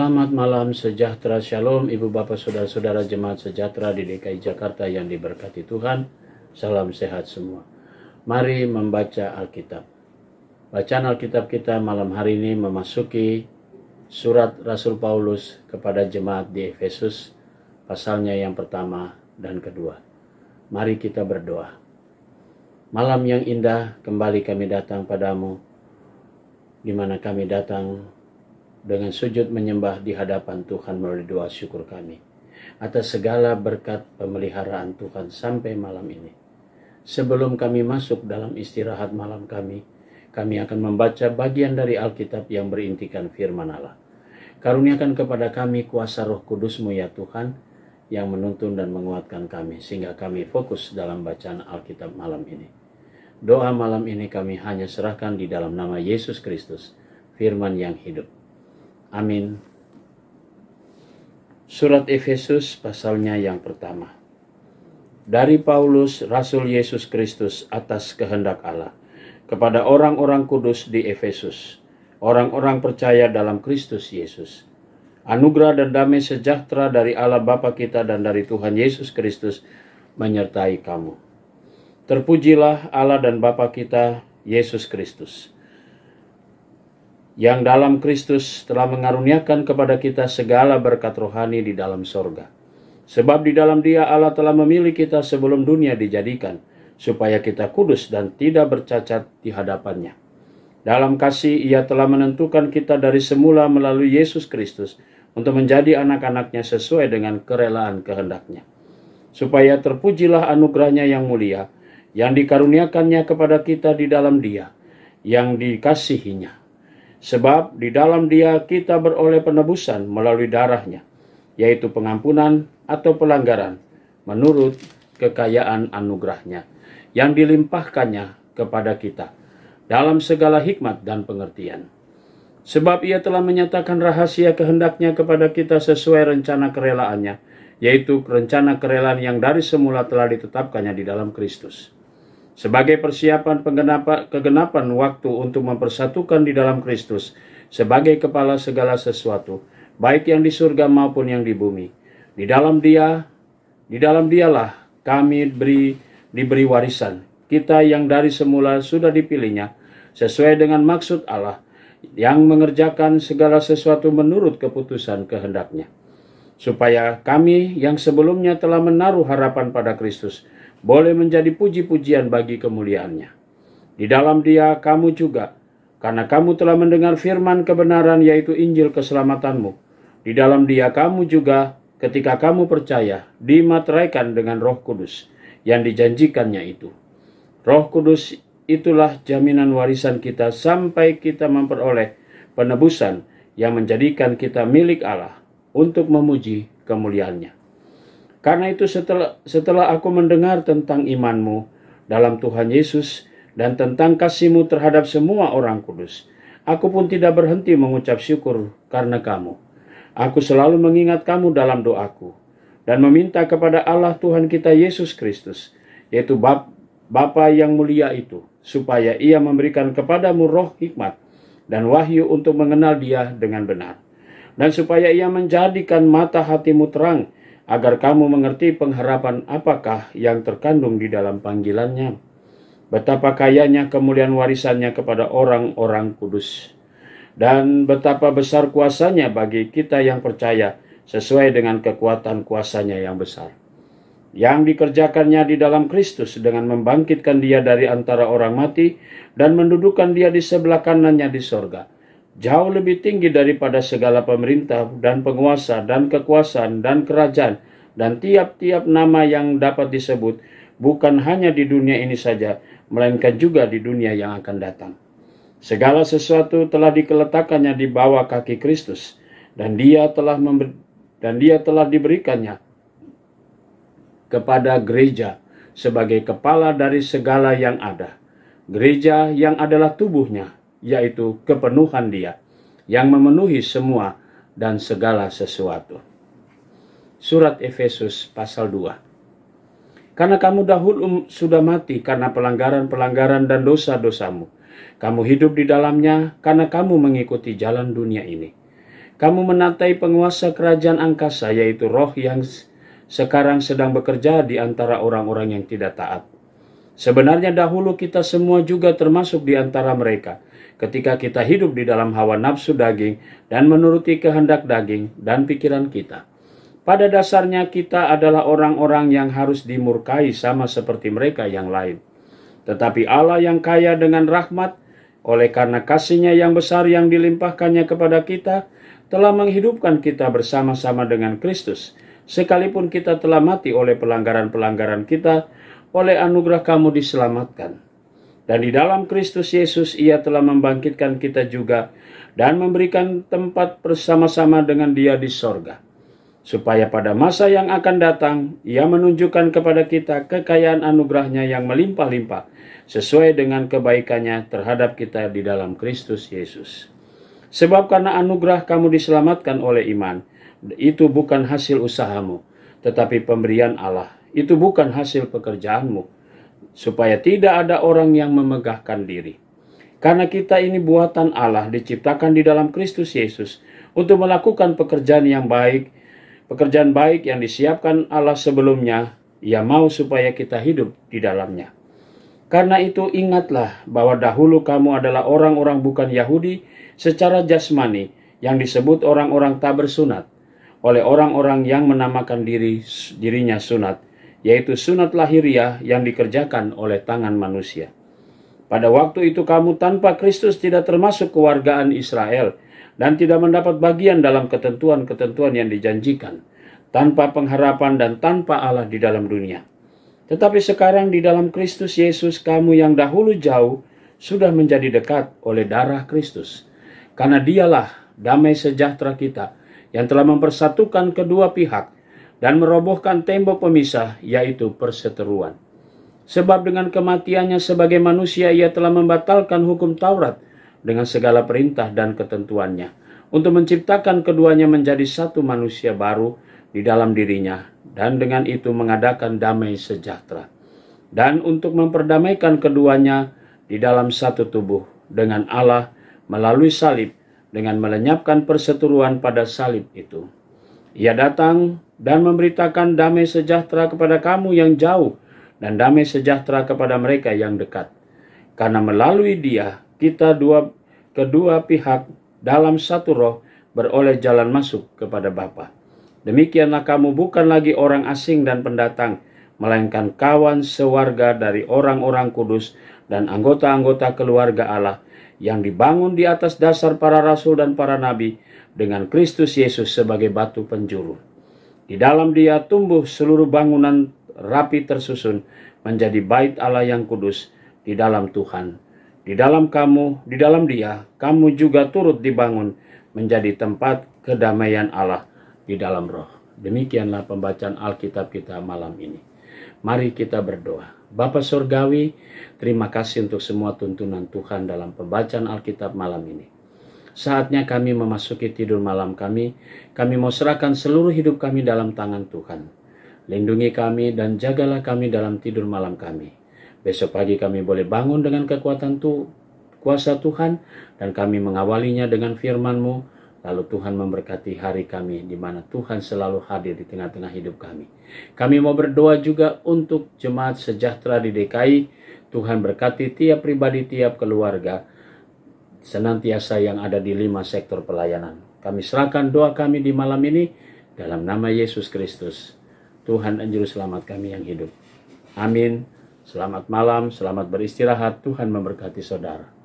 Selamat malam, sejahtera, shalom, ibu bapak saudara-saudara jemaat sejahtera di DKI Jakarta yang diberkati Tuhan. Salam sehat semua. Mari membaca Alkitab. Bacaan Alkitab kita malam hari ini memasuki surat Rasul Paulus kepada jemaat di Efesus, pasalnya yang pertama dan kedua. Mari kita berdoa. Malam yang indah, kembali kami datang padamu, di mana kami datang dengan sujud menyembah di hadapan Tuhan melalui doa syukur kami atas segala berkat pemeliharaan Tuhan sampai malam ini. Sebelum kami masuk dalam istirahat malam kami akan membaca bagian dari Alkitab yang berintikan firman Allah. Karuniakan kepada kami kuasa Roh Kudus-Mu ya Tuhan, yang menuntun dan menguatkan kami sehingga kami fokus dalam bacaan Alkitab malam ini. Doa malam ini kami hanya serahkan di dalam nama Yesus Kristus, firman yang hidup. Amin. Surat Efesus pasalnya yang pertama. Dari Paulus, Rasul Yesus Kristus atas kehendak Allah, kepada orang-orang kudus di Efesus, orang-orang percaya dalam Kristus Yesus. Anugerah dan damai sejahtera dari Allah Bapa kita dan dari Tuhan Yesus Kristus menyertai kamu. Terpujilah Allah dan Bapa kita, Yesus Kristus, yang dalam Kristus telah mengaruniakan kepada kita segala berkat rohani di dalam sorga. Sebab di dalam Dia Allah telah memilih kita sebelum dunia dijadikan, supaya kita kudus dan tidak bercacat di hadapan-Nya. Dalam kasih Ia telah menentukan kita dari semula melalui Yesus Kristus untuk menjadi anak-anak-Nya sesuai dengan kerelaan kehendak-Nya. Supaya terpujilah anugerah-Nya yang mulia, yang dikaruniakannya kepada kita di dalam Dia, yang dikasihi-Nya. Sebab di dalam Dia kita beroleh penebusan melalui darah-Nya, yaitu pengampunan atau pelanggaran menurut kekayaan anugerah-Nya yang dilimpahkannya kepada kita dalam segala hikmat dan pengertian. Sebab Ia telah menyatakan rahasia kehendak-Nya kepada kita sesuai rencana kerelaannya, yaitu rencana kerelaan yang dari semula telah ditetapkannya di dalam Kristus, sebagai persiapan kegenapan waktu untuk mempersatukan di dalam Kristus sebagai kepala segala sesuatu, baik yang di surga maupun yang di bumi. Di dalam Dialah kami diberi warisan, kita yang dari semula sudah dipilihnya sesuai dengan maksud Allah, yang mengerjakan segala sesuatu menurut keputusan kehendak-Nya, supaya kami yang sebelumnya telah menaruh harapan pada Kristus boleh menjadi puji-pujian bagi kemuliaan-Nya. Di dalam Dia kamu juga, karena kamu telah mendengar firman kebenaran, yaitu Injil keselamatanmu. Di dalam Dia kamu juga, ketika kamu percaya, dimateraikan dengan Roh Kudus yang dijanjikannya itu. Roh Kudus itulah jaminan warisan kita sampai kita memperoleh penebusan yang menjadikan kita milik Allah untuk memuji kemuliaan-Nya. Karena itu setelah aku mendengar tentang imanmu dalam Tuhan Yesus dan tentang kasih-Mu terhadap semua orang kudus, aku pun tidak berhenti mengucap syukur karena kamu. Aku selalu mengingat kamu dalam doaku dan meminta kepada Allah Tuhan kita Yesus Kristus, yaitu Bapa yang mulia itu, supaya Ia memberikan kepadamu roh hikmat dan wahyu untuk mengenal Dia dengan benar, dan supaya Ia menjadikan mata hatimu terang, agar kamu mengerti pengharapan apakah yang terkandung di dalam panggilan-Nya, betapa kayanya kemuliaan warisan-Nya kepada orang-orang kudus, dan betapa besar kuasa-Nya bagi kita yang percaya sesuai dengan kekuatan kuasa-Nya yang besar, yang dikerjakannya di dalam Kristus dengan membangkitkan Dia dari antara orang mati dan mendudukkan Dia di sebelah kanan-Nya di sorga, jauh lebih tinggi daripada segala pemerintah dan penguasa dan kekuasaan dan kerajaan dan tiap-tiap nama yang dapat disebut, bukan hanya di dunia ini saja, melainkan juga di dunia yang akan datang. Segala sesuatu telah dikeletakkannya di bawah kaki Kristus, dan Dia telah diberikannya kepada gereja sebagai kepala dari segala yang ada. Gereja yang adalah tubuhnya, yaitu kepenuhan Dia, yang memenuhi semua dan segala sesuatu. Surat Efesus pasal 2. Karena kamu dahulu sudah mati karena pelanggaran-pelanggaran dan dosa-dosamu. Kamu hidup di dalamnya karena kamu mengikuti jalan dunia ini. Kamu menatai penguasa kerajaan angkasa, yaitu roh yang sekarang sedang bekerja di antara orang-orang yang tidak taat. Sebenarnya dahulu kita semua juga termasuk di antara mereka, ketika kita hidup di dalam hawa nafsu daging dan menuruti kehendak daging dan pikiran kita. Pada dasarnya kita adalah orang-orang yang harus dimurkai sama seperti mereka yang lain. Tetapi Allah yang kaya dengan rahmat, oleh karena kasih-Nya yang besar yang dilimpahkannya kepada kita, telah menghidupkan kita bersama-sama dengan Kristus, sekalipun kita telah mati oleh pelanggaran-pelanggaran kita, oleh anugerah kamu diselamatkan. Dan di dalam Kristus Yesus Ia telah membangkitkan kita juga dan memberikan tempat bersama-sama dengan Dia di sorga, supaya pada masa yang akan datang Ia menunjukkan kepada kita kekayaan anugerah-Nya yang melimpah-limpah sesuai dengan kebaikan-Nya terhadap kita di dalam Kristus Yesus. Sebab karena anugerah kamu diselamatkan oleh iman, itu bukan hasil usahamu, tetapi pemberian Allah. Itu bukan hasil pekerjaanmu, supaya tidak ada orang yang memegahkan diri. Karena kita ini buatan Allah, diciptakan di dalam Kristus Yesus untuk melakukan pekerjaan baik yang disiapkan Allah sebelumnya. Ia mau supaya kita hidup di dalamnya. Karena itu ingatlah bahwa dahulu kamu adalah orang-orang bukan Yahudi secara jasmani, yang disebut orang-orang tak bersunat, oleh orang-orang yang menamakan dirinya sunat, yaitu sunat lahiriah yang dikerjakan oleh tangan manusia. Pada waktu itu kamu tanpa Kristus tidak termasuk kewargaan Israel, dan tidak mendapat bagian dalam ketentuan-ketentuan yang dijanjikan, tanpa pengharapan dan tanpa Allah di dalam dunia. Tetapi sekarang di dalam Kristus Yesus, kamu yang dahulu jauh sudah menjadi dekat oleh darah Kristus. Karena Dialah damai sejahtera kita, yang telah mempersatukan kedua pihak dan merobohkan tembok pemisah, yaitu perseteruan. Sebab dengan kematiannya sebagai manusia, Ia telah membatalkan hukum Taurat dengan segala perintah dan ketentuannya, untuk menciptakan keduanya menjadi satu manusia baru di dalam dirinya, dan dengan itu mengadakan damai sejahtera. Dan untuk memperdamaikan keduanya di dalam satu tubuh dengan Allah melalui salib, dengan melenyapkan perseteruan pada salib itu. Ia datang dan memberitakan damai sejahtera kepada kamu yang jauh, dan damai sejahtera kepada mereka yang dekat. Karena melalui Dia, kita kedua pihak dalam satu roh beroleh jalan masuk kepada Bapa. Demikianlah kamu bukan lagi orang asing dan pendatang, melainkan kawan sewarga dari orang-orang kudus dan anggota-anggota keluarga Allah, yang dibangun di atas dasar para rasul dan para nabi, dengan Kristus Yesus sebagai batu penjuru. Di dalam Dia tumbuh seluruh bangunan rapi tersusun menjadi bait Allah yang kudus di dalam Tuhan. Di dalam Dia, kamu juga turut dibangun menjadi tempat kedamaian Allah di dalam Roh. Demikianlah pembacaan Alkitab kita malam ini. Mari kita berdoa. Bapa Surgawi, terima kasih untuk semua tuntunan Tuhan dalam pembacaan Alkitab malam ini. Saatnya kami memasuki tidur malam kami mau serahkan seluruh hidup kami dalam tangan Tuhan. Lindungi kami dan jagalah kami dalam tidur malam kami. Besok pagi kami boleh bangun dengan kekuatan kuasa Tuhan, dan kami mengawalinya dengan firman-Mu. Lalu Tuhan memberkati hari kami, di mana Tuhan selalu hadir di tengah-tengah hidup kami. Kami mau berdoa juga untuk jemaat sejahtera di DKI. Tuhan berkati tiap pribadi, tiap keluarga, senantiasa yang ada di 5 sektor pelayanan. Kami serahkan doa kami di malam ini, dalam nama Yesus Kristus, Tuhan dan Juru Selamat kami yang hidup. Amin. Selamat malam, selamat beristirahat. Tuhan memberkati saudara.